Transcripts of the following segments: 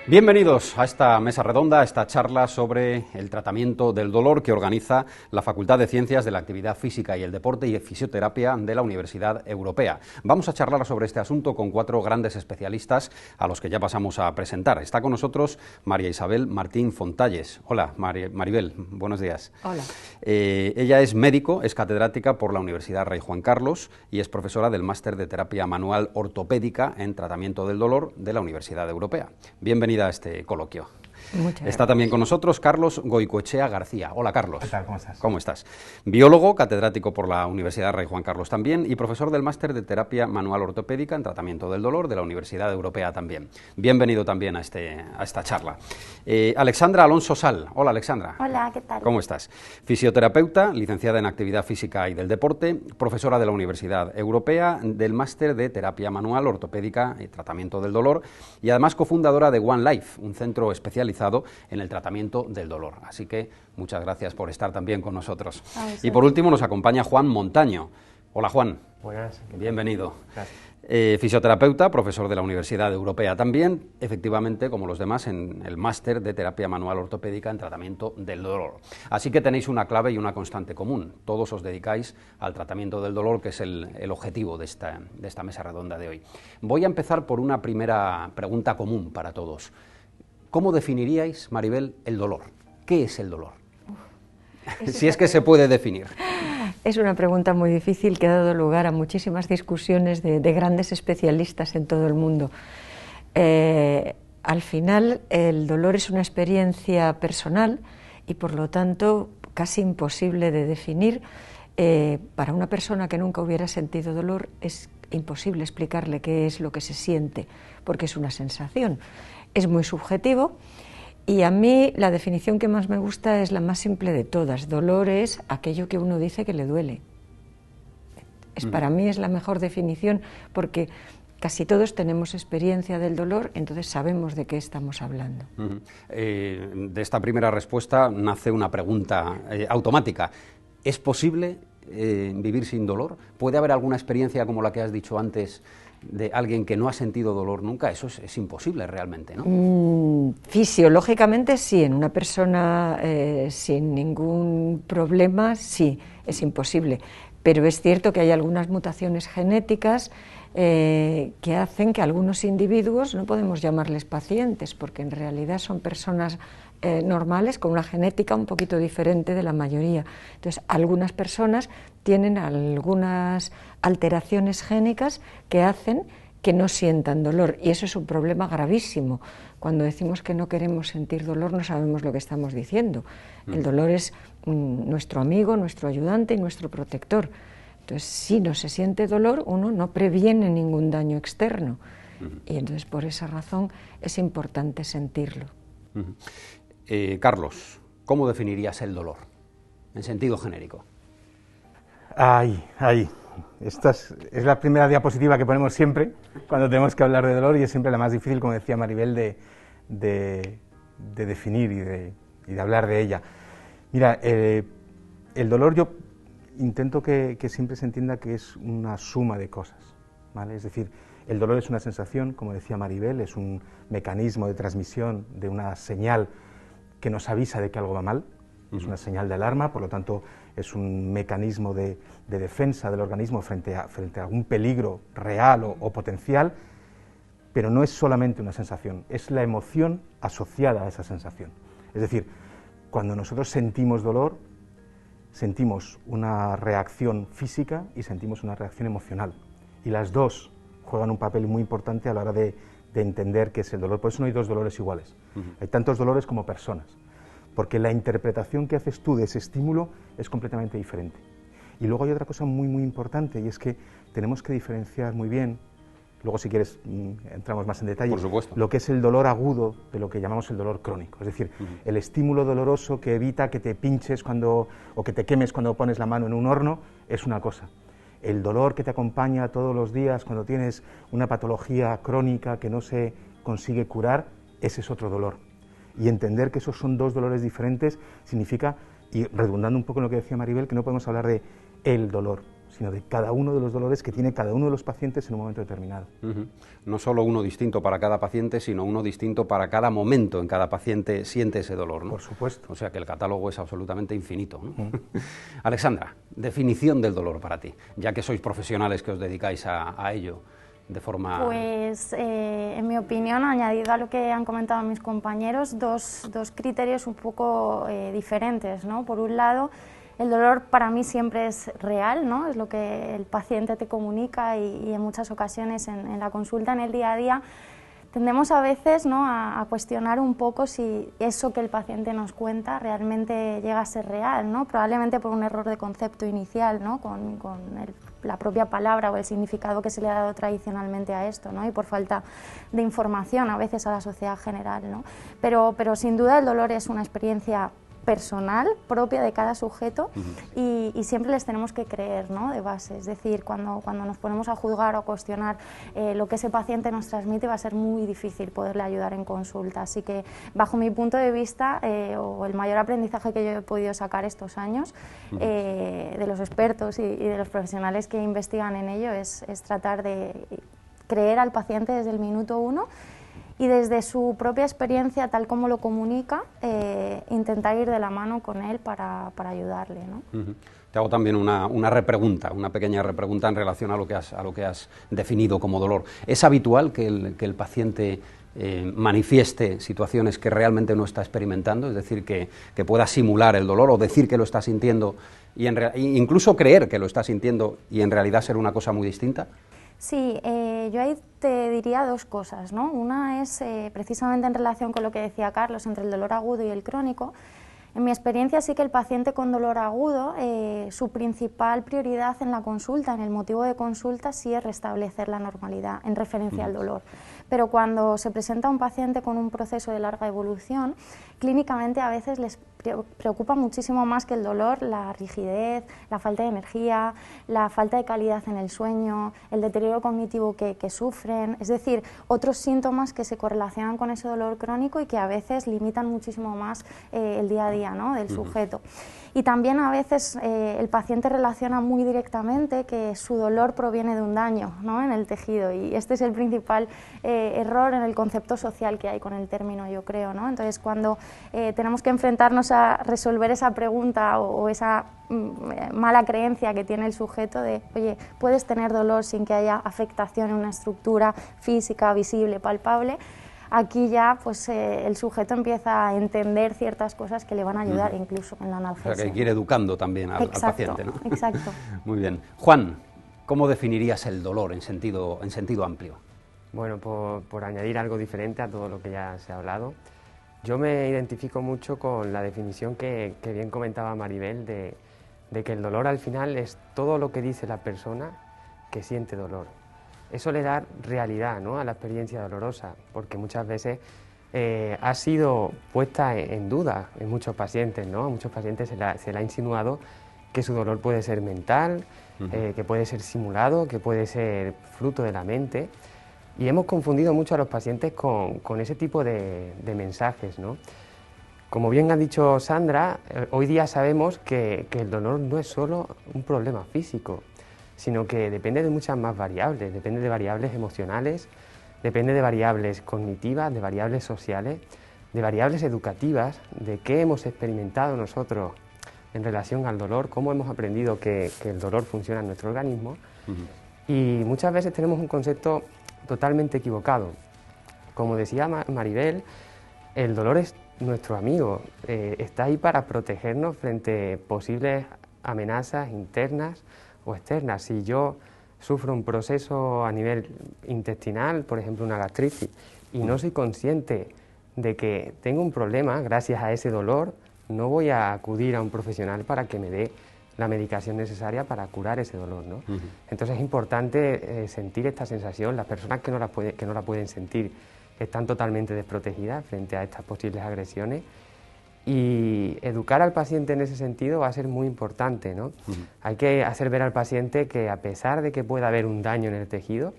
Bienvenidos a esta mesa redonda, a esta charla sobre el tratamiento del dolor que organiza la Facultad de Ciencias de la Actividad Física y el Deporte y Fisioterapia de la Universidad Europea. Vamos a charlar sobre este asunto con 4 grandes especialistas a los que ya pasamos a presentar. Está con nosotros María Isabel Martín Fontalles. Hola, Maribel, buenos días. Hola. Ella es médico, es catedrática por la Universidad Rey Juan Carlos y es profesora del Máster de Terapia Manual Ortopédica en Tratamiento del Dolor de la Universidad Europea. Bienvenida a este coloquio. Está también con nosotros Carlos Goicoechea García. Hola, Carlos. ¿Qué tal? ¿Cómo estás? ¿Cómo estás? Biólogo, catedrático por la Universidad Rey Juan Carlos también y profesor del Máster de Terapia Manual Ortopédica en Tratamiento del Dolor de la Universidad Europea también. Bienvenido también a esta charla. Alexandra Alonso Sal. Hola, Alexandra. Hola, ¿qué tal? ¿Cómo estás? Fisioterapeuta, licenciada en Actividad Física y del Deporte, profesora de la Universidad Europea del Máster de Terapia Manual Ortopédica y Tratamiento del Dolor y además cofundadora de One Life, un centro especializado en el tratamiento del dolor. Así que muchas gracias por estar también con nosotros. Y por último nos acompaña Juan Montaño. Hola, Juan. Buenas. Bienvenido. Gracias. Fisioterapeuta, profesor de la Universidad Europea también, efectivamente, como los demás, en el Máster de Terapia Manual Ortopédica en Tratamiento del Dolor. Así que tenéis una clave y una constante común. Todos os dedicáis al tratamiento del dolor, que es el objetivo de esta mesa redonda de hoy. Voy a empezar por una primera pregunta común para todos. ¿Cómo definiríais, Maribel, el dolor? ¿Qué es el dolor? Si es que se puede definir. Es una pregunta muy difícil que ha dado lugar a muchísimas discusiones de grandes especialistas en todo el mundo. Al final, el dolor es una experiencia personal y, por lo tanto, casi imposible de definir. Para una persona que nunca hubiera sentido dolor es imposible explicarle qué es lo que se siente, porque es una sensación. Es muy subjetivo y a mí la definición que más me gusta es la más simple de todas. Dolor es aquello que uno dice que le duele. Para mí es la mejor definición porque casi todos tenemos experiencia del dolor, entonces sabemos de qué estamos hablando. De esta primera respuesta nace una pregunta automática. ¿Es posible vivir sin dolor? ¿Puede haber alguna experiencia como la que has dicho antes de alguien que no ha sentido dolor nunca? Eso es imposible realmente, ¿no? Fisiológicamente sí, en una persona sin ningún problema sí, es imposible, pero es cierto que hay algunas mutaciones genéticas que hacen que algunos individuos, no podemos llamarles pacientes, porque en realidad son personas normales con una genética un poquito diferente de la mayoría. Entonces, algunas personas tienen algunas alteraciones génicas que hacen que no sientan dolor y eso es un problema gravísimo. Cuando decimos que no queremos sentir dolor no sabemos lo que estamos diciendo. El dolor es nuestro amigo, nuestro ayudante y nuestro protector. Entonces, si no se siente dolor, uno no previene ningún daño externo y entonces por esa razón es importante sentirlo. Carlos, ¿cómo definirías el dolor en sentido genérico? Esta es la primera diapositiva que ponemos siempre cuando tenemos que hablar de dolor y es siempre la más difícil, como decía Maribel, de definir y de hablar de ella. Mira, el dolor yo intento que siempre se entienda que es una suma de cosas, ¿vale? Es decir, el dolor es una sensación, como decía Maribel, es un mecanismo de transmisión de una señal que nos avisa de que algo va mal, es una señal de alarma, por lo tanto es un mecanismo de defensa del organismo frente a algún peligro real o potencial, pero no es solamente una sensación, es la emoción asociada a esa sensación. Es decir, cuando nosotros sentimos dolor, sentimos una reacción física y sentimos una reacción emocional, y las dos juegan un papel muy importante a la hora de entender qué es el dolor. Por eso no hay dos dolores iguales. Hay tantos dolores como personas, porque la interpretación que haces tú de ese estímulo es completamente diferente. Y luego hay otra cosa muy, muy importante, y es que tenemos que diferenciar muy bien, luego si quieres entramos más en detalle, por supuesto, lo que es el dolor agudo de lo que llamamos el dolor crónico. Es decir, el estímulo doloroso que evita que te pinches o que te quemes cuando pones la mano en un horno es una cosa. El dolor que te acompaña todos los días cuando tienes una patología crónica que no se consigue curar, ese es otro dolor. Y entender que esos son dos dolores diferentes significa, y redundando un poco en lo que decía Maribel, que no podemos hablar de el dolor, sino de cada uno de los dolores que tiene cada uno de los pacientes en un momento determinado. No solo uno distinto para cada paciente, sino uno distinto para cada momento en cada paciente siente ese dolor, ¿no? Por supuesto. O sea que el catálogo es absolutamente infinito, ¿no? Alexandra, definición del dolor para ti, ya que sois profesionales que os dedicáis a ello de forma... Pues, en mi opinión, añadido a lo que han comentado mis compañeros, dos criterios un poco diferentes, ¿no? Por un lado, el dolor para mí siempre es real, ¿no? Es lo que el paciente te comunica y en muchas ocasiones en la consulta, en el día a día, tendemos a veces, ¿no?, a cuestionar un poco si eso que el paciente nos cuenta realmente llega a ser real, ¿no? Probablemente por un error de concepto inicial, ¿no?, con la propia palabra o el significado que se le ha dado tradicionalmente a esto, ¿no?, y por falta de información a veces a la sociedad general, ¿no? Pero sin duda el dolor es una experiencia personal, propia de cada sujeto, y siempre les tenemos que creer, ¿no?, de base. Es decir, cuando nos ponemos a juzgar o a cuestionar lo que ese paciente nos transmite, va a ser muy difícil poderle ayudar en consulta. Así que, bajo mi punto de vista, o el mayor aprendizaje que yo he podido sacar estos años, de los expertos y de los profesionales que investigan en ello, es tratar de creer al paciente desde el minuto uno, y desde su propia experiencia, tal como lo comunica, intentar ir de la mano con él para ayudarle, ¿no? Te hago también una repregunta, una pequeña repregunta en relación a lo que has definido como dolor. ¿Es habitual que el paciente manifieste situaciones que realmente no está experimentando? Es decir, que pueda simular el dolor o decir que lo está sintiendo, y incluso creer que lo está sintiendo y en realidad ser una cosa muy distinta. Sí, yo ahí te diría dos cosas, ¿no? Una es precisamente en relación con lo que decía Carlos, entre el dolor agudo y el crónico. En mi experiencia sí que el paciente con dolor agudo, su principal prioridad en la consulta, en el motivo de consulta, sí es restablecer la normalidad en referencia al dolor. Pero cuando se presenta un paciente con un proceso de larga evolución, clínicamente a veces les preocupa muchísimo más que el dolor, la rigidez, la falta de energía, la falta de calidad en el sueño, el deterioro cognitivo que sufren, es decir, otros síntomas que se correlacionan con ese dolor crónico y que a veces limitan muchísimo más el día a día, ¿no?, del sujeto. Y también a veces el paciente relaciona muy directamente que su dolor proviene de un daño, ¿no?, en el tejido, y este es el principal error en el concepto social que hay con el término, yo creo, ¿no? Entonces, cuando tenemos que enfrentarnos a resolver esa pregunta o esa mala creencia que tiene el sujeto de, oye, puedes tener dolor sin que haya afectación en una estructura física, visible, palpable, aquí ya pues el sujeto empieza a entender ciertas cosas que le van a ayudar incluso en la analgesia. O sea, que hay que ir educando también al paciente, ¿no? Exacto. Muy bien. Juan, ¿cómo definirías el dolor en sentido amplio? Bueno, por añadir algo diferente a todo lo que ya se ha hablado, yo me identifico mucho con la definición que bien comentaba Maribel de que el dolor al final es todo lo que dice la persona que siente dolor. Eso le da realidad, ¿no?, a la experiencia dolorosa, porque muchas veces ha sido puesta en duda en muchos pacientes, ¿no? A muchos pacientes se le ha insinuado que su dolor puede ser mental, que puede ser simulado, que puede ser fruto de la mente, y hemos confundido mucho a los pacientes con ese tipo de mensajes, ¿no? Como bien ha dicho Sandra, hoy día sabemos que el dolor no es solo un problema físico, sino que depende de muchas más variables, depende de variables emocionales, depende de variables cognitivas, de variables sociales, de variables educativas, de qué hemos experimentado nosotros en relación al dolor, cómo hemos aprendido que el dolor funciona en nuestro organismo. Y muchas veces tenemos un concepto totalmente equivocado. Como decía Maribel, el dolor es nuestro amigo, está ahí para protegernos frente a posibles amenazas internas o externas. Si yo sufro un proceso a nivel intestinal, por ejemplo una gastritis, y no soy consciente de que tengo un problema gracias a ese dolor, no voy a acudir a un profesional para que me dé la medicación necesaria para curar ese dolor, ¿no? Entonces es importante sentir esta sensación. Las personas que no la pueden sentir están totalmente desprotegidas frente a estas posibles agresiones, y educar al paciente en ese sentido va a ser muy importante, ¿no? Hay que hacer ver al paciente que, a pesar de que pueda haber un daño en el tejido,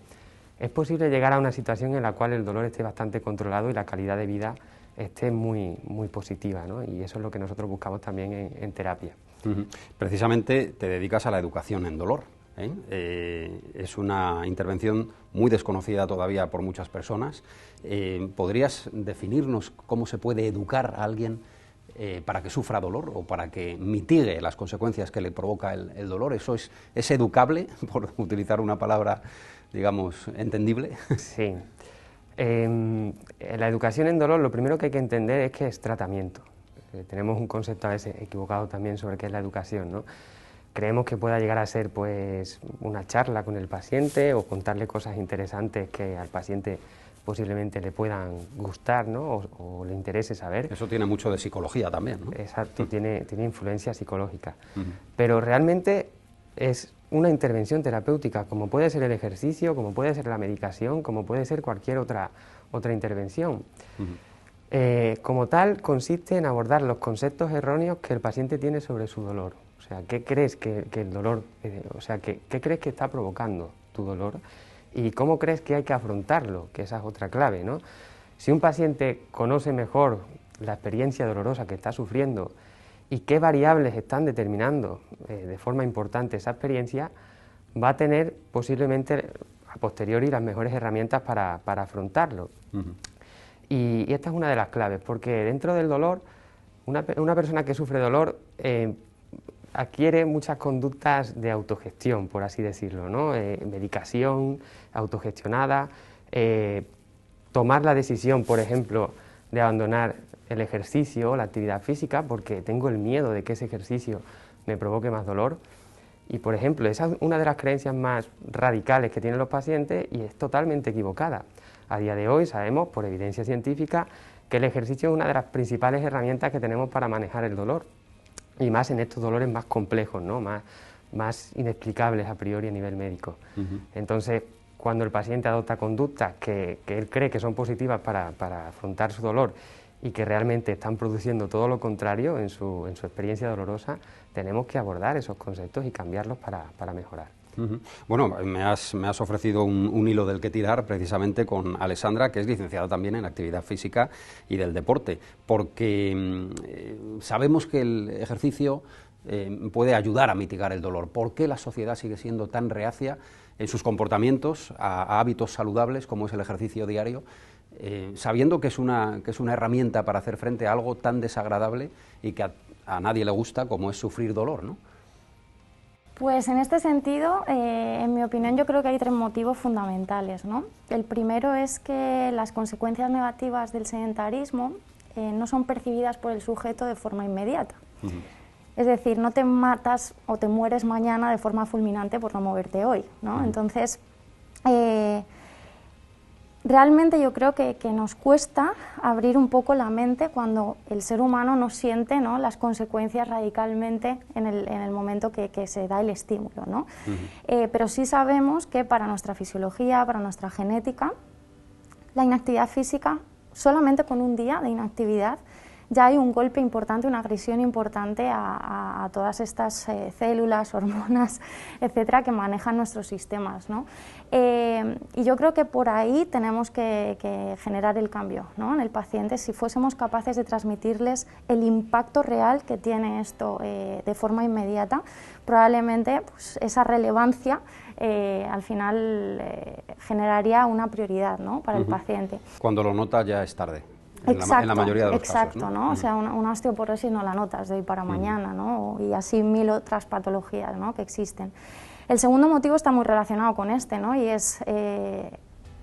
es posible llegar a una situación en la cual el dolor esté bastante controlado y la calidad de vida esté muy, muy positiva, ¿no? Y eso es lo que nosotros buscamos también en terapia. Precisamente te dedicas a la educación en dolor. Es una intervención muy desconocida todavía por muchas personas. ¿Podrías definirnos cómo se puede educar a alguien para que sufra dolor o para que mitigue las consecuencias que le provoca el dolor? ¿Eso es educable, por utilizar una palabra, digamos, entendible? Sí. La educación en dolor, lo primero que hay que entender es que es tratamiento. Tenemos un concepto a veces equivocado también sobre qué es la educación, ¿no? Creemos que pueda llegar a ser pues una charla con el paciente o contarle cosas interesantes que al paciente posiblemente le puedan gustar, ¿no? o le interese saber. Eso tiene mucho de psicología también, ¿no? Exacto, tiene influencia psicológica. Pero realmente es una intervención terapéutica, como puede ser el ejercicio, como puede ser la medicación, como puede ser cualquier otra intervención. Como tal, consiste en abordar los conceptos erróneos que el paciente tiene sobre su dolor. O sea, ¿qué crees que el dolor, qué crees que está provocando tu dolor? ¿Y cómo crees que hay que afrontarlo? Que esa es otra clave, ¿no? Si un paciente conoce mejor la experiencia dolorosa que está sufriendo y qué variables están determinando de forma importante esa experiencia, va a tener posiblemente a posteriori las mejores herramientas para afrontarlo. Y esta es una de las claves, porque dentro del dolor, una persona que sufre dolor adquiere muchas conductas de autogestión, por así decirlo, ¿no? Medicación autogestionada, tomar la decisión, por ejemplo, de abandonar el ejercicio o la actividad física porque tengo el miedo de que ese ejercicio me provoque más dolor. Y, por ejemplo, esa es una de las creencias más radicales que tienen los pacientes y es totalmente equivocada. A día de hoy sabemos, por evidencia científica, que el ejercicio es una de las principales herramientas que tenemos para manejar el dolor. Y más en estos dolores más complejos, ¿no? más inexplicables a priori a nivel médico. Entonces, cuando el paciente adopta conductas que él cree que son positivas para afrontar su dolor y que realmente están produciendo todo lo contrario en su experiencia dolorosa, tenemos que abordar esos conceptos y cambiarlos para mejorar. Bueno, me has ofrecido un hilo del que tirar precisamente con Alessandra, que es licenciada también en actividad física y del deporte, porque sabemos que el ejercicio puede ayudar a mitigar el dolor. ¿Por qué la sociedad sigue siendo tan reacia en sus comportamientos a hábitos saludables como es el ejercicio diario, sabiendo que es una herramienta para hacer frente a algo tan desagradable y que a nadie le gusta como es sufrir dolor, ¿no? Pues en este sentido, en mi opinión, yo creo que hay tres motivos fundamentales, ¿no? El primero es que las consecuencias negativas del sedentarismo no son percibidas por el sujeto de forma inmediata. Es decir, no te matas o te mueres mañana de forma fulminante por no moverte hoy, ¿no? Entonces, realmente yo creo que nos cuesta abrir un poco la mente cuando el ser humano no siente, ¿no?, las consecuencias radicalmente en el momento que se da el estímulo, ¿no? Pero sí sabemos que para nuestra fisiología, para nuestra genética, la inactividad física, solamente con un día de inactividad, ya hay un golpe importante, una agresión importante a todas estas células, hormonas, etcétera, que manejan nuestros sistemas, ¿no? Y yo creo que por ahí tenemos que generar el cambio, ¿no?, en el paciente. Si fuésemos capaces de transmitirles el impacto real que tiene esto de forma inmediata, probablemente pues, esa relevancia al final generaría una prioridad, ¿no?, para el paciente. Cuando lo nota ya es tarde. En la mayoría de los casos, ¿no? O sea, una osteoporosis no la notas de hoy para mañana, ¿no? Y así mil otras patologías, ¿no?, que existen. El segundo motivo está muy relacionado con este, ¿no?, y es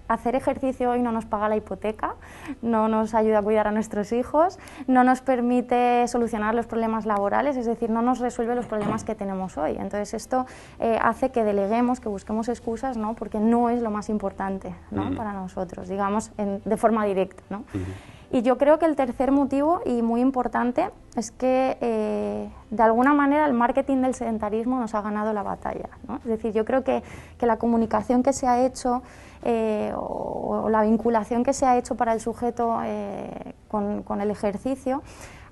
hacer ejercicio hoy no nos paga la hipoteca, no nos ayuda a cuidar a nuestros hijos, no nos permite solucionar los problemas laborales, es decir, no nos resuelve los problemas que tenemos hoy. Entonces esto hace que deleguemos, que busquemos excusas, ¿no?, porque no es lo más importante, ¿no?, para nosotros, digamos, de forma directa, ¿no? Y yo creo que el tercer motivo, y muy importante, es que de alguna manera el marketing del sedentarismo nos ha ganado la batalla, ¿no? Es decir, yo creo que la comunicación que se ha hecho o la vinculación que se ha hecho para el sujeto con el ejercicio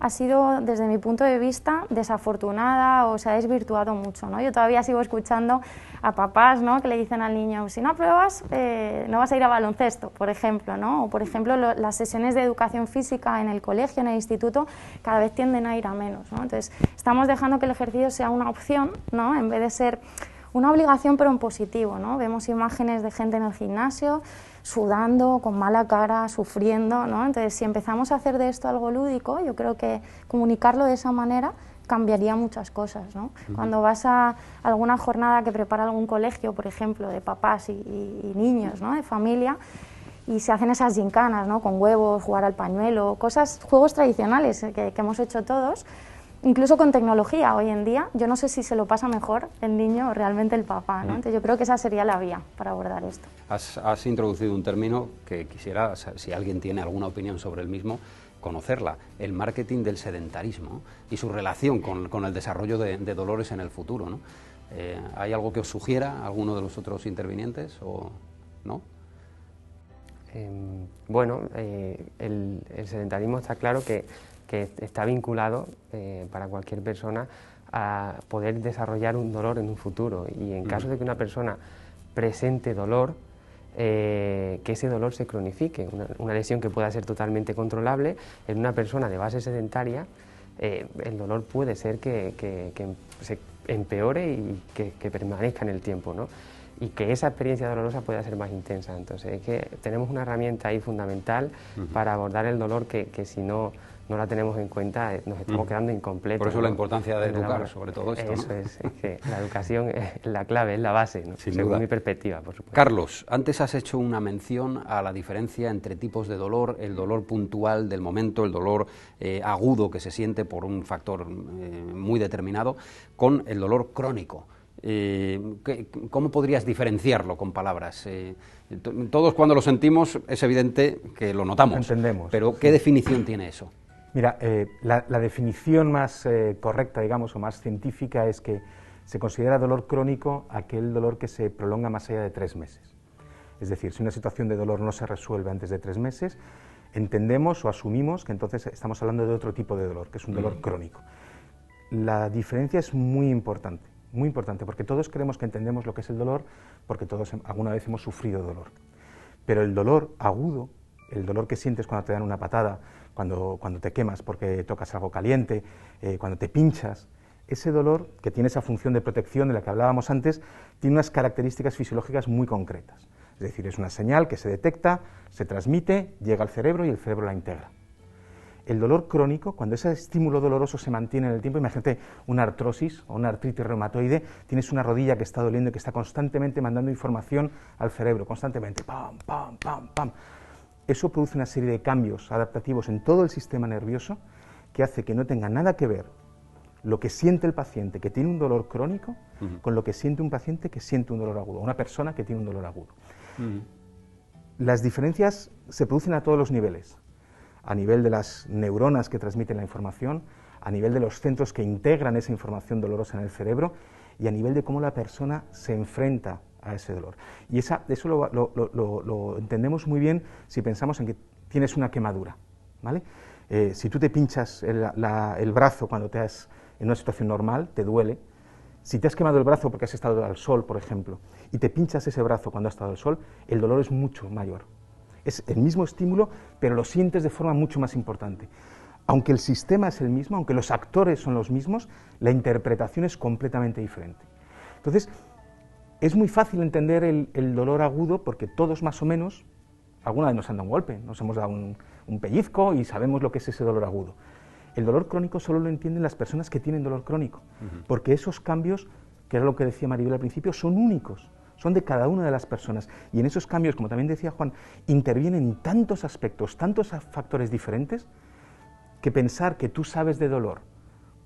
ha sido, desde mi punto de vista, desafortunada o se ha desvirtuado mucho, ¿no? Yo todavía sigo escuchando a papás, ¿no?, que le dicen al niño, si no apruebas, no vas a ir a baloncesto, por ejemplo, ¿no? O, por ejemplo, las sesiones de educación física en el colegio, en el instituto, cada vez tienden a ir a menos, ¿no? Entonces, estamos dejando que el ejercicio sea una opción, ¿no?, en vez de ser una obligación pero en positivo, ¿no? Vemos imágenes de gente en el gimnasio sudando, con mala cara, sufriendo, ¿no? Entonces, si empezamos a hacer de esto algo lúdico, yo creo que comunicarlo de esa manera cambiaría muchas cosas, ¿no? Cuando vas a alguna jornada que prepara algún colegio, por ejemplo, de papás y niños, ¿no? De familia, y se hacen esas gincanas, ¿no? Con huevos, jugar al pañuelo, cosas, juegos tradicionales que hemos hecho todos, incluso con tecnología hoy en día. Yo no sé si se lo pasa mejor el niño o realmente el papá, ¿no? Entonces yo creo que esa sería la vía para abordar esto. Has introducido un término que quisiera, si alguien tiene alguna opinión sobre el mismo, conocerla: el marketing del sedentarismo y su relación con el desarrollo de dolores en el futuro, ¿no? ¿Hay algo que os sugiera alguno de los otros intervinientes o no? Bueno, el sedentarismo está claro que está vinculado para cualquier persona a poder desarrollar un dolor en un futuro, y en caso de que una persona presente dolor, que ese dolor se cronifique, una lesión que pueda ser totalmente controlable. En una persona de base sedentaria, el dolor puede ser que se empeore y que permanezca en el tiempo, ¿no? Y que esa experiencia dolorosa pueda ser más intensa. Entonces, es que tenemos una herramienta ahí fundamental para abordar el dolor que si no la tenemos en cuenta, nos estamos quedando incompletos. Por eso, ¿no?, la importancia de educar sobre todo esto, Eso, ¿no? es que la educación es la clave, es la base, ¿no? Según mi perspectiva, por supuesto. Carlos, antes has hecho una mención a la diferencia entre tipos de dolor: el dolor puntual del momento, el dolor agudo que se siente por un factor muy determinado, con el dolor crónico. ¿Cómo podrías diferenciarlo con palabras? Todos, cuando lo sentimos, es evidente que lo notamos. Lo entendemos. Pero ¿qué definición tiene eso? Mira, la definición más correcta, digamos, o más científica, es que se considera dolor crónico aquel dolor que se prolonga más allá de 3 meses. Es decir, si una situación de dolor no se resuelve antes de 3 meses, entendemos o asumimos que entonces estamos hablando de otro tipo de dolor, que es un dolor crónico. La diferencia es muy importante, porque todos creemos que entendemos lo que es el dolor, porque todos alguna vez hemos sufrido dolor. Pero el dolor agudo, el dolor que sientes cuando te dan una patada, cuando te quemas porque tocas algo caliente, cuando te pinchas, ese dolor, que tiene esa función de protección de la que hablábamos antes, tiene unas características fisiológicas muy concretas. Es decir, es una señal que se detecta, se transmite, llega al cerebro y el cerebro la integra. El dolor crónico, cuando ese estímulo doloroso se mantiene en el tiempo, imagínate una artrosis o una artritis reumatoide, tienes una rodilla que está doliendo y que está constantemente mandando información al cerebro, constantemente, pam, pam, pam, pam. Eso produce una serie de cambios adaptativos en todo el sistema nervioso que hace que no tenga nada que ver lo que siente el paciente que tiene un dolor crónico con lo que siente un paciente que siente un dolor agudo, una persona que tiene un dolor agudo. Las diferencias se producen a todos los niveles: a nivel de las neuronas que transmiten la información, a nivel de los centros que integran esa información dolorosa en el cerebro, y a nivel de cómo la persona se enfrenta a ese dolor. Y eso lo entendemos muy bien si pensamos en que tienes una quemadura, ¿vale? Si tú te pinchas el brazo cuando en una situación normal, te duele. Si te has quemado el brazo porque has estado al sol, por ejemplo, y te pinchas ese brazo cuando has estado al sol, el dolor es mucho mayor. Es el mismo estímulo, pero lo sientes de forma mucho más importante. Aunque el sistema es el mismo, aunque los actores son los mismos, la interpretación es completamente diferente. Entonces, es muy fácil entender el dolor agudo porque todos, más o menos, alguna vez nos han dado un golpe, nos hemos dado un pellizco y sabemos lo que es ese dolor agudo. El dolor crónico solo lo entienden las personas que tienen dolor crónico, porque esos cambios, que era lo que decía Maribel al principio, son únicos, son de cada una de las personas. Y en esos cambios, como también decía Juan, intervienen tantos aspectos, tantos factores diferentes, que pensar que tú sabes de dolor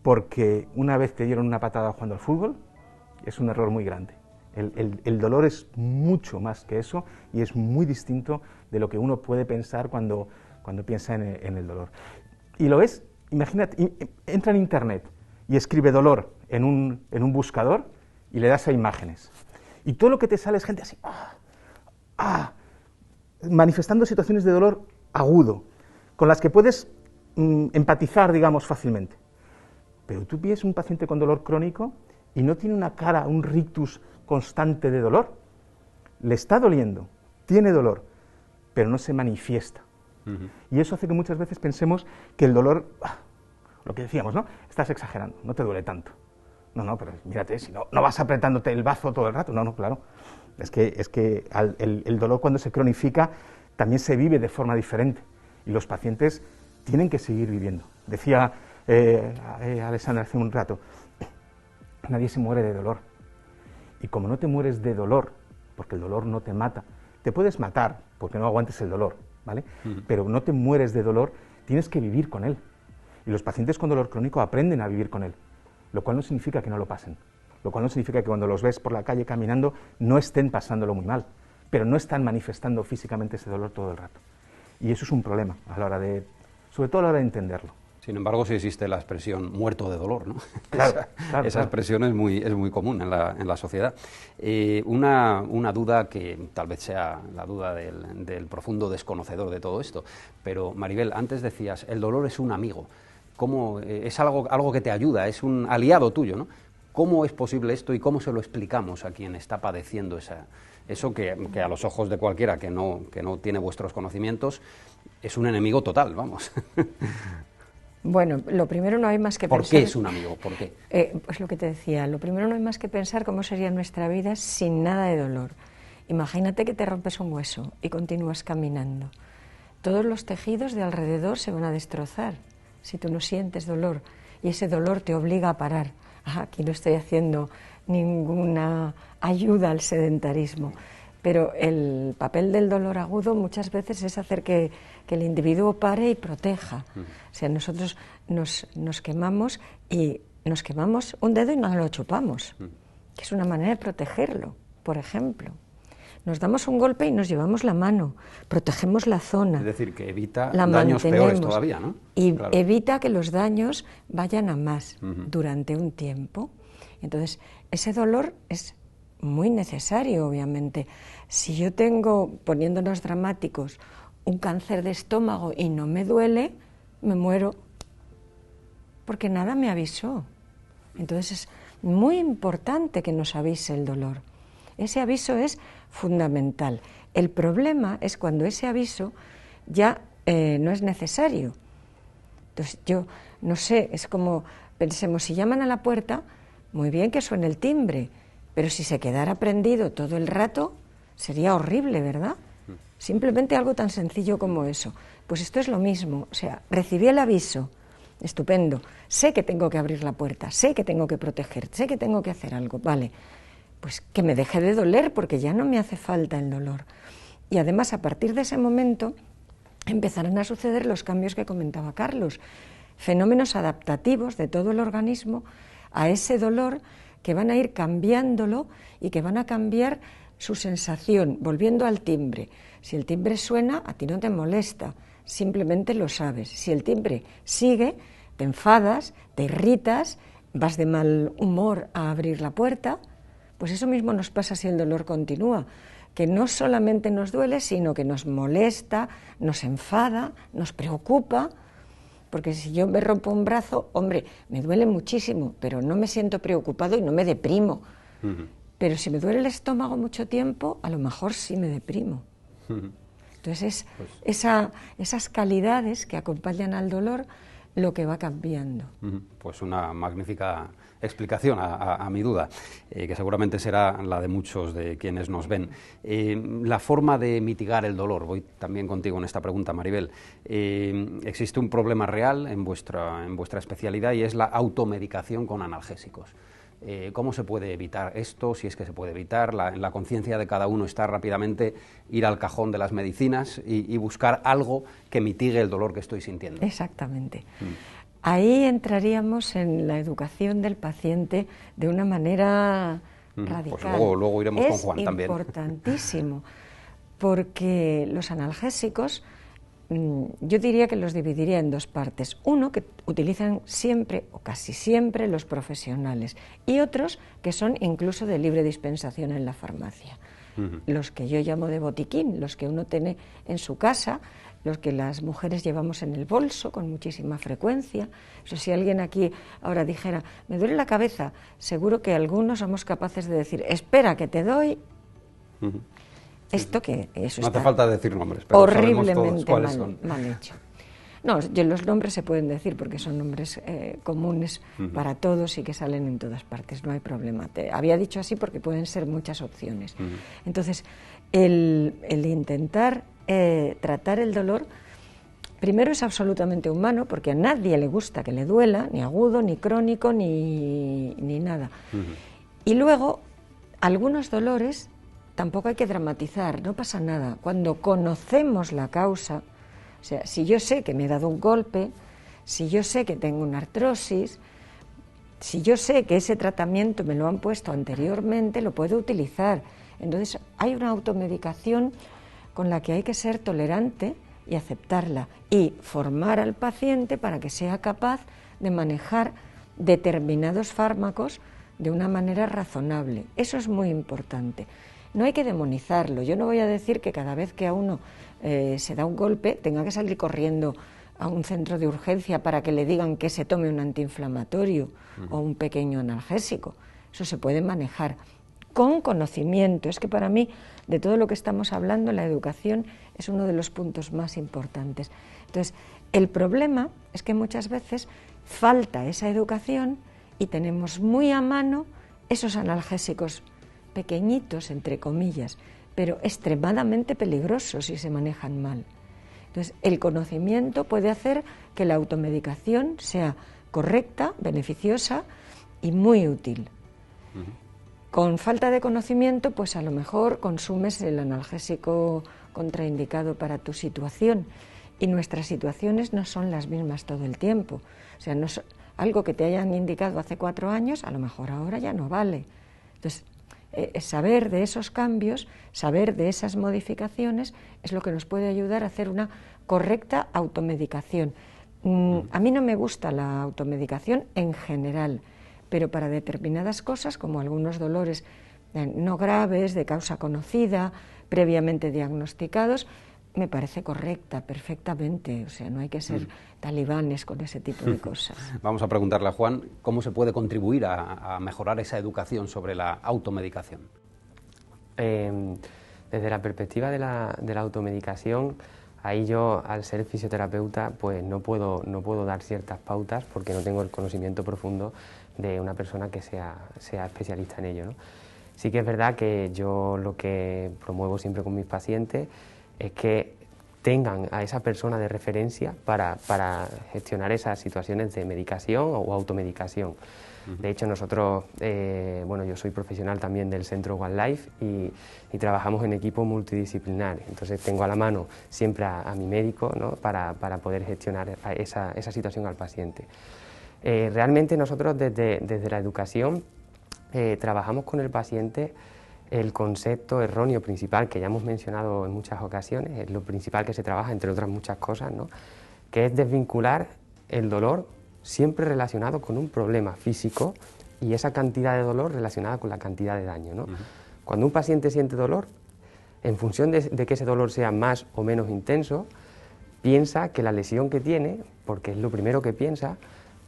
porque una vez te dieron una patada jugando al fútbol es un error muy grande. El dolor es mucho más que eso y es muy distinto de lo que uno puede pensar cuando piensa en el dolor. Y lo es, imagínate, entra en internet y escribe dolor en un buscador y le das a imágenes. Y todo lo que te sale es gente así, manifestando situaciones de dolor agudo, con las que puedes empatizar, digamos, fácilmente. Pero tú ves un paciente con dolor crónico y no tiene una cara, un rictus constante de dolor. Le está doliendo, tiene dolor, pero no se manifiesta. Y eso hace que muchas veces pensemos que el dolor, lo que decíamos, ¿no? Estás exagerando, no te duele tanto. No, pero mírate, si no vas apretándote el bazo todo el rato. No, claro. Es que el dolor cuando se cronifica también se vive de forma diferente y los pacientes tienen que seguir viviendo. Decía Alessandra hace un rato, nadie se muere de dolor. Y como no te mueres de dolor, porque el dolor no te mata, te puedes matar porque no aguantes el dolor, ¿vale? Pero no te mueres de dolor, tienes que vivir con él. Y los pacientes con dolor crónico aprenden a vivir con él, lo cual no significa que no lo pasen, lo cual no significa que cuando los ves por la calle caminando no estén pasándolo muy mal, pero no están manifestando físicamente ese dolor todo el rato. Y eso es un problema, sobre todo a la hora de entenderlo. Sin embargo, sí existe la expresión muerto de dolor, ¿no? Claro, esa expresión es muy común en la sociedad. Una duda que tal vez sea la duda del profundo desconocedor de todo esto, pero Maribel, antes decías, el dolor es un amigo. ¿Cómo, es algo que te ayuda, es un aliado tuyo, ¿no? ¿Cómo es posible esto y cómo se lo explicamos a quien está padeciendo eso que a los ojos de cualquiera que no tiene vuestros conocimientos es un enemigo total, vamos? Bueno, lo primero no hay más que pensar... ¿Por qué es un amigo? ¿Por qué? Pues lo que te decía, lo primero no hay más que pensar cómo sería nuestra vida sin nada de dolor. Imagínate que te rompes un hueso y continúas caminando. Todos los tejidos de alrededor se van a destrozar si tú no sientes dolor y ese dolor te obliga a parar. Aquí no estoy haciendo ninguna ayuda al sedentarismo, pero el papel del dolor agudo muchas veces es hacer que el individuo pare y proteja. O sea, nosotros nos quemamos y nos quemamos un dedo y no lo chupamos, que es una manera de protegerlo, por ejemplo. Nos damos un golpe y nos llevamos la mano, protegemos la zona. Es decir, que evita daños peores todavía, ¿no? Y claro, evita que los daños vayan a más durante un tiempo. Entonces, ese dolor es muy necesario, obviamente. Si yo tengo, poniéndonos dramáticos, un cáncer de estómago y no me duele, me muero, porque nada me avisó. Entonces es muy importante que nos avise el dolor. Ese aviso es fundamental. El problema es cuando ese aviso ya no es necesario. Entonces yo no sé, es como, pensemos, si llaman a la puerta, muy bien que suene el timbre, pero si se quedara prendido todo el rato, sería horrible, ¿verdad? Simplemente algo tan sencillo como eso. Pues esto es lo mismo, o sea, recibí el aviso, estupendo, sé que tengo que abrir la puerta, sé que tengo que proteger, sé que tengo que hacer algo, vale, pues que me deje de doler porque ya no me hace falta el dolor. Y además, a partir de ese momento, empezarán a suceder los cambios que comentaba Carlos, fenómenos adaptativos de todo el organismo a ese dolor que van a ir cambiándolo y que van a cambiar su sensación, volviendo al timbre. Si el timbre suena, a ti no te molesta, simplemente lo sabes. Si el timbre sigue, te enfadas, te irritas, vas de mal humor a abrir la puerta, pues eso mismo nos pasa si el dolor continúa, que no solamente nos duele, sino que nos molesta, nos enfada, nos preocupa, porque si yo me rompo un brazo, hombre, me duele muchísimo, pero no me siento preocupado y no me deprimo. Pero si me duele el estómago mucho tiempo, a lo mejor sí me deprimo. Entonces es esas calidades que acompañan al dolor lo que va cambiando. Pues una magnífica explicación a mi duda, que seguramente será la de muchos de quienes nos ven. La forma de mitigar el dolor, voy también contigo en esta pregunta, Maribel. Existe un problema real en vuestra especialidad y es la automedicación con analgésicos. ¿Cómo se puede evitar esto, si es que se puede evitar? En la conciencia de cada uno está rápidamente ir al cajón de las medicinas y buscar algo que mitigue el dolor que estoy sintiendo. Exactamente. Ahí entraríamos en la educación del paciente de una manera radical. Pues luego iremos con Juan también. Es importantísimo, porque los analgésicos, yo diría que los dividiría en dos partes. Uno, que utilizan siempre o casi siempre los profesionales, y otros que son incluso de libre dispensación en la farmacia. Los que yo llamo de botiquín, los que uno tiene en su casa, los que las mujeres llevamos en el bolso con muchísima frecuencia. Eso, si alguien aquí ahora dijera, me duele la cabeza, seguro que algunos somos capaces de decir, espera que te doy. Esto que eso no está hace falta decir nombres, pero horriblemente sabemos todos cuáles son. mal hecho. No, los nombres se pueden decir porque son nombres comunes para todos y que salen en todas partes, no hay problema. Había dicho así porque pueden ser muchas opciones. Entonces, el intentar tratar el dolor, primero es absolutamente humano, porque a nadie le gusta que le duela, ni agudo, ni crónico, ni nada. Y luego, algunos dolores tampoco hay que dramatizar, no pasa nada. Cuando conocemos la causa, o sea, si yo sé que me he dado un golpe, si yo sé que tengo una artrosis, si yo sé que ese tratamiento me lo han puesto anteriormente, lo puedo utilizar. Entonces, hay una automedicación con la que hay que ser tolerante y aceptarla y formar al paciente para que sea capaz de manejar determinados fármacos de una manera razonable. Eso es muy importante. No hay que demonizarlo. Yo no voy a decir que cada vez que a uno se da un golpe tenga que salir corriendo a un centro de urgencia para que le digan que se tome un antiinflamatorio o un pequeño analgésico. Eso se puede manejar con conocimiento. Es que para mí, de todo lo que estamos hablando, la educación es uno de los puntos más importantes. Entonces, el problema es que muchas veces falta esa educación y tenemos muy a mano esos analgésicos pequeñitos, entre comillas, pero extremadamente peligrosos si se manejan mal. Entonces, el conocimiento puede hacer que la automedicación sea correcta, beneficiosa y muy útil. Con falta de conocimiento, pues a lo mejor consumes el analgésico contraindicado para tu situación, y nuestras situaciones no son las mismas todo el tiempo. O sea, algo que te hayan indicado hace 4 años, a lo mejor ahora ya no vale. Entonces, saber de esos cambios, saber de esas modificaciones, es lo que nos puede ayudar a hacer una correcta automedicación. A mí no me gusta la automedicación en general, pero para determinadas cosas, como algunos dolores no graves, de causa conocida, previamente diagnosticados, me parece correcta, perfectamente. O sea, no hay que ser talibanes con ese tipo de cosas. Vamos a preguntarle a Juan cómo se puede contribuir a mejorar esa educación sobre la automedicación. Desde la perspectiva de la automedicación, ahí yo, al ser fisioterapeuta, pues no puedo dar ciertas pautas porque no tengo el conocimiento profundo de una persona que sea especialista en ello, ¿no? Sí que es verdad que yo lo que promuevo siempre con mis pacientes es que tengan a esa persona de referencia para gestionar esas situaciones de medicación o automedicación. De hecho, nosotros, yo soy profesional también del Centro One Life y trabajamos en equipo multidisciplinar. Entonces tengo a la mano siempre a mi médico, ¿no?, para poder gestionar esa situación al paciente. Realmente nosotros desde la educación trabajamos con el paciente el concepto erróneo principal que ya hemos mencionado en muchas ocasiones, es lo principal que se trabaja, entre otras muchas cosas, ¿no?, que es desvincular el dolor siempre relacionado con un problema físico y esa cantidad de dolor relacionada con la cantidad de daño, ¿no? Cuando un paciente siente dolor, en función de que ese dolor sea más o menos intenso, piensa que la lesión que tiene, porque es lo primero que piensa,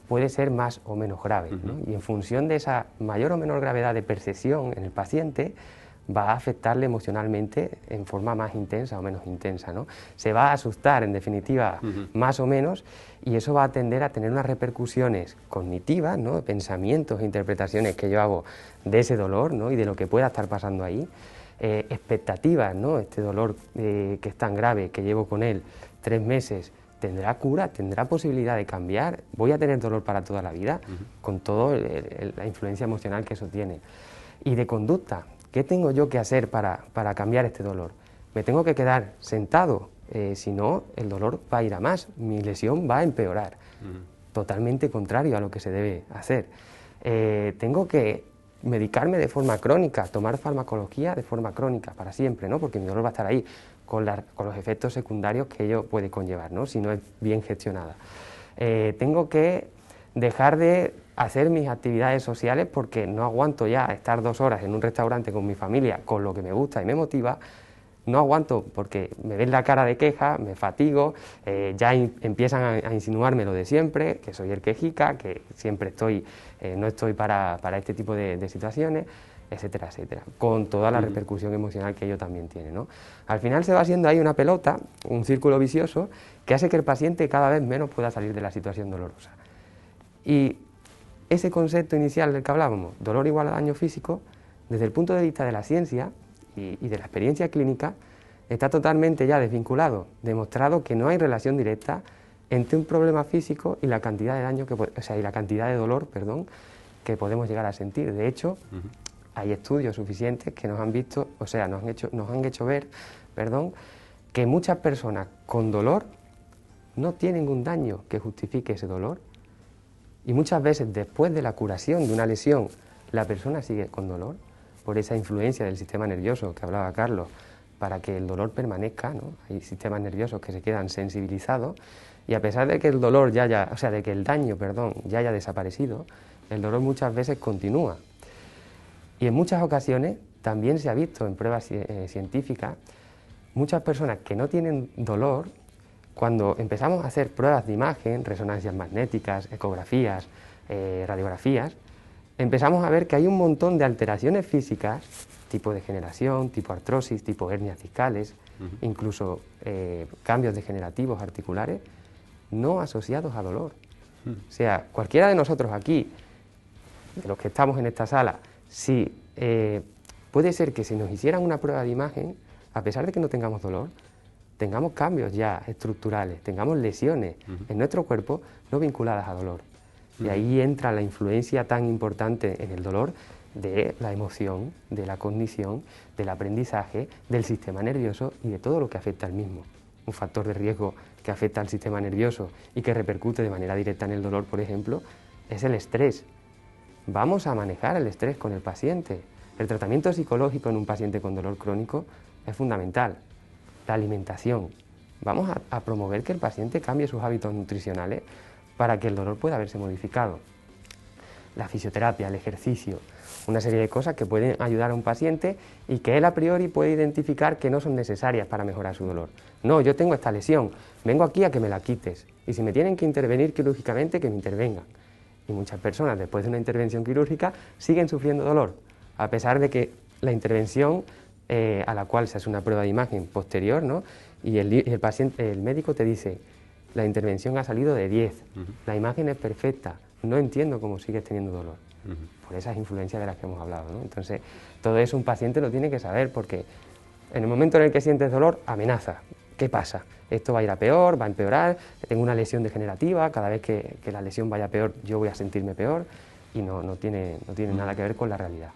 puede ser más o menos grave, ¿no? Y en función de esa mayor o menor gravedad de percepción en el paciente, va a afectarle emocionalmente en forma más intensa o menos intensa, ¿no? Se va a asustar, en definitiva, más o menos, y eso va a tender a tener unas repercusiones cognitivas, ¿no?, pensamientos e interpretaciones que yo hago de ese dolor, ¿no?, y de lo que pueda estar pasando ahí, expectativas, ¿no?, este dolor que es tan grave, que llevo con él 3 meses, ¿tendrá cura? ¿Tendrá posibilidad de cambiar? ¿Voy a tener dolor para toda la vida? Con toda la influencia emocional que eso tiene. Y de conducta, ¿qué tengo yo que hacer para cambiar este dolor? ¿Me tengo que quedar sentado? Si no, el dolor va a ir a más, mi lesión va a empeorar. Totalmente contrario a lo que se debe hacer. Tengo que medicarme de forma crónica, tomar farmacología de forma crónica para siempre, ¿no?, porque mi dolor va a estar ahí, con los efectos secundarios que ello puede conllevar, ¿no?, si no es bien gestionada. Tengo que dejar de hacer mis actividades sociales porque no aguanto ya estar 2 horas en un restaurante con mi familia, con lo que me gusta y me motiva, no aguanto porque me ven la cara de queja, me fatigo, ya empiezan a insinuarme lo de siempre, que soy el quejica, que siempre no estoy para este tipo de situaciones, etcétera, etcétera, con toda la repercusión emocional que ello también tiene, ¿no? Al final se va haciendo ahí una pelota, un círculo vicioso, que hace que el paciente cada vez menos pueda salir de la situación dolorosa. Y ese concepto inicial del que hablábamos, dolor igual a daño físico, desde el punto de vista de la ciencia y de la experiencia clínica, está totalmente ya desvinculado, demostrado que no hay relación directa entre un problema físico y la cantidad de daño y la cantidad de dolor, perdón, que podemos llegar a sentir. De hecho, hay estudios suficientes que nos han hecho ver, que muchas personas con dolor no tienen un daño que justifique ese dolor, y muchas veces después de la curación de una lesión la persona sigue con dolor por esa influencia del sistema nervioso que hablaba Carlos para que el dolor permanezca, ¿no? Hay sistemas nerviosos que se quedan sensibilizados, y a pesar de que el dolor de que el daño, ya haya desaparecido, el dolor muchas veces continúa. Y en muchas ocasiones también se ha visto en pruebas científicas, muchas personas que no tienen dolor, cuando empezamos a hacer pruebas de imagen, resonancias magnéticas, ecografías, radiografías, empezamos a ver que hay un montón de alteraciones físicas, tipo degeneración, tipo artrosis, tipo hernias discales, incluso cambios degenerativos articulares, no asociados a dolor. O sea, cualquiera de nosotros aquí, de los que estamos en esta sala, si puede ser que si nos hicieran una prueba de imagen, a pesar de que no tengamos dolor, tengamos cambios ya estructurales, tengamos lesiones en nuestro cuerpo no vinculadas a dolor. Y ahí entra la influencia tan importante en el dolor de la emoción, de la cognición, del aprendizaje, del sistema nervioso y de todo lo que afecta al mismo. Un factor de riesgo que afecta al sistema nervioso y que repercute de manera directa en el dolor, por ejemplo, es el estrés. Vamos a manejar el estrés con el paciente. El tratamiento psicológico en un paciente con dolor crónico es fundamental. La alimentación. Vamos a promover que el paciente cambie sus hábitos nutricionales para que el dolor pueda verse modificado. La fisioterapia, el ejercicio, una serie de cosas que pueden ayudar a un paciente y que él a priori puede identificar que no son necesarias para mejorar su dolor. No, yo tengo esta lesión, vengo aquí a que me la quites, y si me tienen que intervenir quirúrgicamente, que me intervengan. Y muchas personas, después de una intervención quirúrgica, siguen sufriendo dolor, a pesar de que la intervención a la cual se hace una prueba de imagen posterior, ¿no? Y el médico te dice, la intervención ha salido de 10, la imagen es perfecta, no entiendo cómo sigues teniendo dolor, por esas influencias de las que hemos hablado, ¿no? Entonces, todo eso un paciente lo tiene que saber, porque en el momento en el que sientes dolor, amenaza. ¿Qué pasa? Esto va a ir a peor, va a empeorar, tengo una lesión degenerativa, cada vez que la lesión vaya peor, yo voy a sentirme peor, y no tiene nada que ver con la realidad.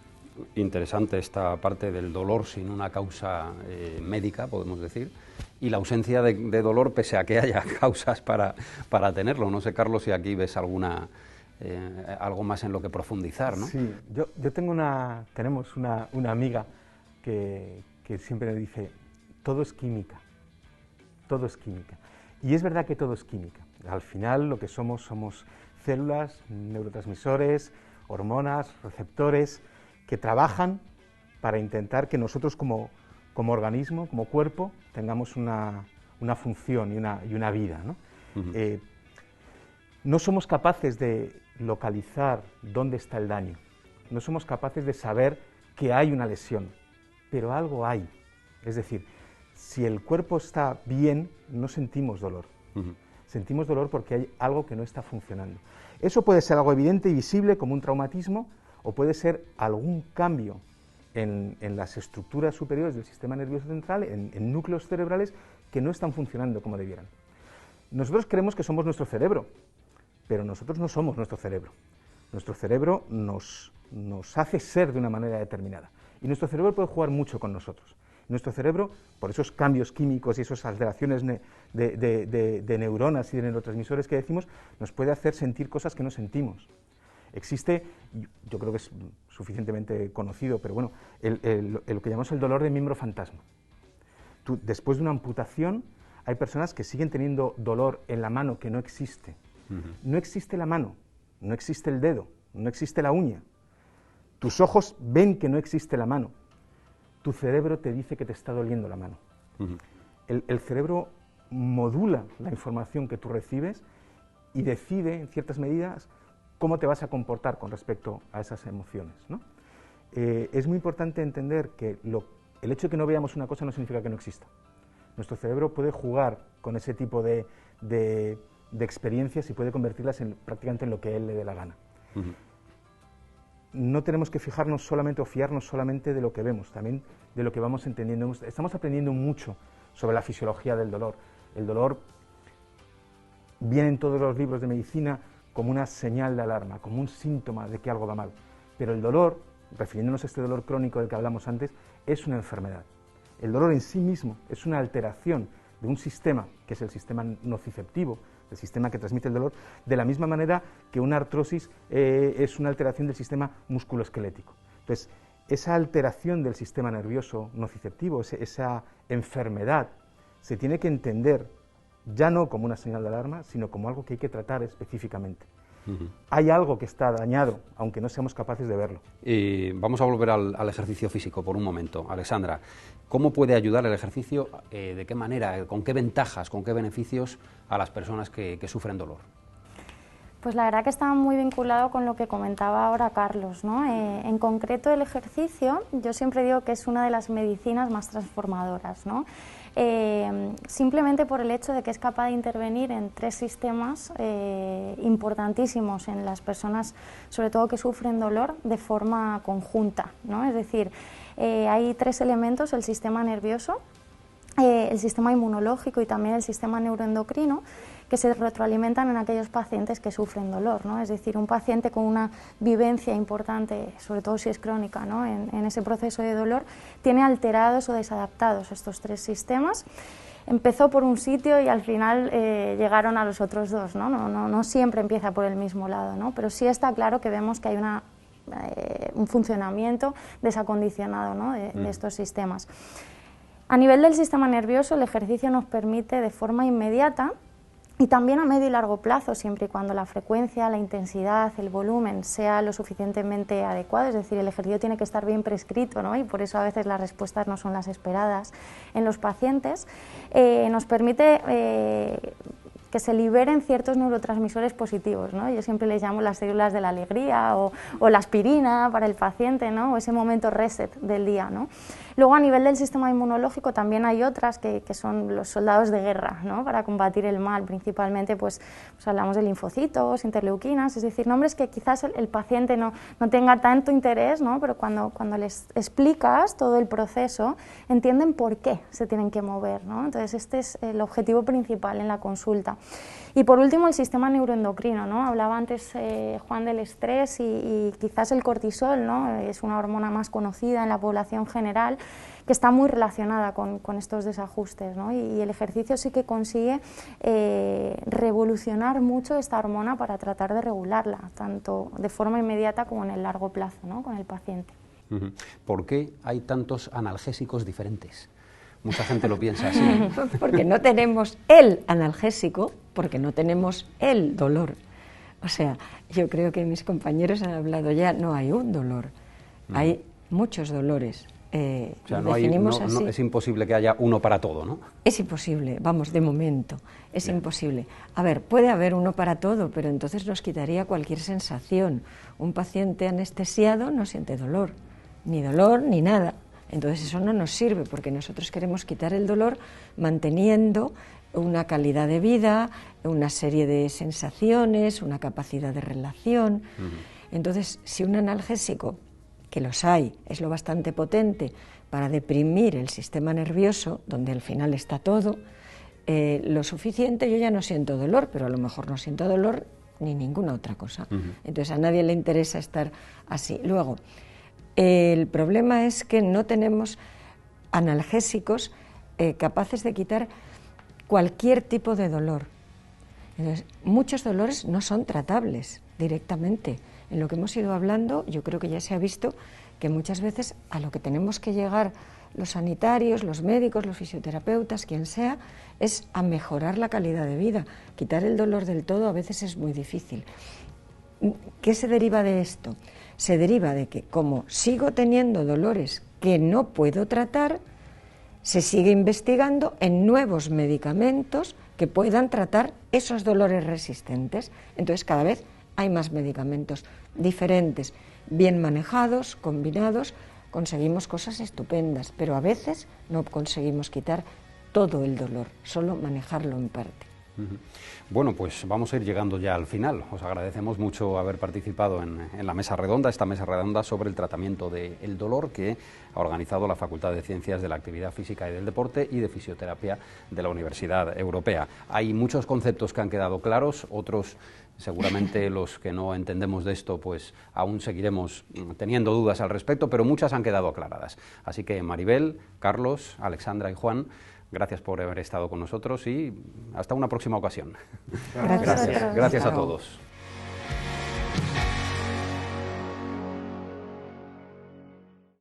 Interesante esta parte del dolor sin una causa médica, podemos decir, y la ausencia de dolor pese a que haya causas para tenerlo. No sé, Carlos, si aquí ves algo más en lo que profundizar, ¿no? Sí, tenemos una amiga que siempre me dice, todo es química, todo es química. Y es verdad que todo es química. Al final lo que somos células, neurotransmisores, hormonas, receptores, que trabajan para intentar que nosotros como organismo, como cuerpo, tengamos una función y una vida, ¿no? No somos capaces de localizar dónde está el daño, no somos capaces de saber que hay una lesión, pero algo hay. Es decir, si el cuerpo está bien, no sentimos dolor. Sentimos dolor porque hay algo que no está funcionando. Eso puede ser algo evidente y visible como un traumatismo, o puede ser algún cambio en las estructuras superiores del sistema nervioso central, en núcleos cerebrales que no están funcionando como debieran. Nosotros creemos que somos nuestro cerebro, pero nosotros no somos nuestro cerebro. Nuestro cerebro nos hace ser de una manera determinada, y nuestro cerebro puede jugar mucho con nosotros. Nuestro cerebro, por esos cambios químicos y esas alteraciones de neuronas y de neurotransmisores que decimos, nos puede hacer sentir cosas que no sentimos. Existe, yo creo que es suficientemente conocido, pero bueno, lo que llamamos el dolor de miembro fantasma. Después de una amputación, hay personas que siguen teniendo dolor en la mano que no existe. No existe la mano, no existe el dedo, no existe la uña. Tus ojos ven que no existe la mano. tu cerebro te dice que te está doliendo la mano. El cerebro modula la información que tú recibes y decide, en ciertas medidas, cómo te vas a comportar con respecto a esas emociones, ¿no? Es muy importante entender que el hecho de que no veamos una cosa no significa que no exista. Nuestro cerebro puede jugar con ese tipo de experiencias y puede convertirlas prácticamente en lo que él le dé la gana. No tenemos que fijarnos solamente o fiarnos solamente de lo que vemos, también de lo que vamos entendiendo. Estamos aprendiendo mucho sobre la fisiología del dolor. El dolor viene en todos los libros de medicina como una señal de alarma, como un síntoma de que algo va mal. Pero el dolor, refiriéndonos a este dolor crónico del que hablamos antes, es una enfermedad. El dolor en sí mismo es una alteración de un sistema, que es el sistema nociceptivo, el sistema que transmite el dolor, de la misma manera que una artrosis es una alteración del sistema musculoesquelético. Entonces, esa alteración del sistema nervioso nociceptivo, esa enfermedad, se tiene que entender ya no como una señal de alarma, sino como algo que hay que tratar específicamente. Hay algo que está dañado, aunque no seamos capaces de verlo. Y vamos a volver al ejercicio físico por un momento. Alexandra, ¿cómo puede ayudar el ejercicio? ¿De qué manera? ¿Con qué ventajas, con qué beneficios a las personas que sufren dolor? Pues la verdad que está muy vinculado con lo que comentaba ahora Carlos, ¿no? En concreto el ejercicio, yo siempre digo que es una de las medicinas más transformadoras, ¿no? Simplemente por el hecho de que es capaz de intervenir en 3 sistemas importantísimos en las personas, sobre todo que sufren dolor, de forma conjunta, ¿no? Es decir, hay 3 elementos: el sistema nervioso, el sistema inmunológico y también el sistema neuroendocrino, que se retroalimentan en aquellos pacientes que sufren dolor, ¿no? Es decir, un paciente con una vivencia importante, sobre todo si es crónica, ¿no? en ese proceso de dolor, tiene alterados o desadaptados estos 3 sistemas. Empezó por un sitio y al final llegaron a los otros 2, ¿no? No siempre empieza por el mismo lado, ¿no? Pero sí está claro que vemos que hay un funcionamiento desacondicionado, ¿no? de estos sistemas. A nivel del sistema nervioso, el ejercicio nos permite de forma inmediata y también a medio y largo plazo, siempre y cuando la frecuencia, la intensidad, el volumen sea lo suficientemente adecuado, es decir, el ejercicio tiene que estar bien prescrito, ¿no? Y por eso a veces las respuestas no son las esperadas en los pacientes, nos permite que se liberen ciertos neurotransmisores positivos, ¿no? Yo siempre les llamo las células de la alegría o la aspirina para el paciente, ¿no? O ese momento reset del día, ¿no? Luego, a nivel del sistema inmunológico también hay otras que son los soldados de guerra, ¿no? Para combatir el mal, principalmente pues hablamos de linfocitos, interleuquinas, es decir, nombres que quizás el paciente no tenga tanto interés, ¿no? Pero cuando les explicas todo el proceso, entienden por qué se tienen que mover, ¿no? Entonces este es el objetivo principal en la consulta. Y por último, el sistema neuroendocrino, ¿no? Hablaba antes Juan del estrés y quizás el cortisol, ¿no? Es una hormona más conocida en la población general, que está muy relacionada con estos desajustes, ¿no? Y el ejercicio sí que consigue revolucionar mucho esta hormona para tratar de regularla, tanto de forma inmediata como en el largo plazo, ¿no? Con el paciente. ¿Por qué hay tantos analgésicos diferentes? Mucha gente lo piensa así. Porque no tenemos el analgésico, porque no tenemos el dolor. O sea, yo creo que mis compañeros han hablado ya, no hay un dolor, hay muchos dolores. O sea, es imposible que haya uno para todo, ¿no? Es imposible, vamos, de momento, es imposible. A ver, puede haber uno para todo, pero entonces nos quitaría cualquier sensación. Un paciente anestesiado no siente dolor ni nada. Entonces eso no nos sirve, porque nosotros queremos quitar el dolor manteniendo una calidad de vida, una serie de sensaciones, una capacidad de relación. Entonces, si un analgésico, que los hay, es lo bastante potente para deprimir el sistema nervioso, donde al final está todo, lo suficiente, yo ya no siento dolor, pero a lo mejor no siento dolor ni ninguna otra cosa. Entonces a nadie le interesa estar así. Luego, el problema es que no tenemos analgésicos capaces de quitar cualquier tipo de dolor. Entonces, muchos dolores no son tratables directamente. En lo que hemos ido hablando, yo creo que ya se ha visto que muchas veces a lo que tenemos que llegar los sanitarios, los médicos, los fisioterapeutas, quien sea, es a mejorar la calidad de vida. Quitar el dolor del todo a veces es muy difícil. ¿Qué se deriva de esto? Se deriva de que como sigo teniendo dolores que no puedo tratar, se sigue investigando en nuevos medicamentos que puedan tratar esos dolores resistentes. Entonces cada vez hay más medicamentos diferentes, bien manejados, combinados, conseguimos cosas estupendas, pero a veces no conseguimos quitar todo el dolor, solo manejarlo en parte. Bueno, pues vamos a ir llegando ya al final. Os agradecemos mucho haber participado en la mesa redonda, esta mesa redonda sobre el tratamiento del dolor que ha organizado la Facultad de Ciencias de la Actividad Física y del Deporte y de Fisioterapia de la Universidad Europea. Hay muchos conceptos que han quedado claros, otros seguramente los que no entendemos de esto pues aún seguiremos teniendo dudas al respecto, pero muchas han quedado aclaradas. Así que Maribel, Carlos, Alexandra y Juan, gracias por haber estado con nosotros y hasta una próxima ocasión. Gracias. Gracias a todos.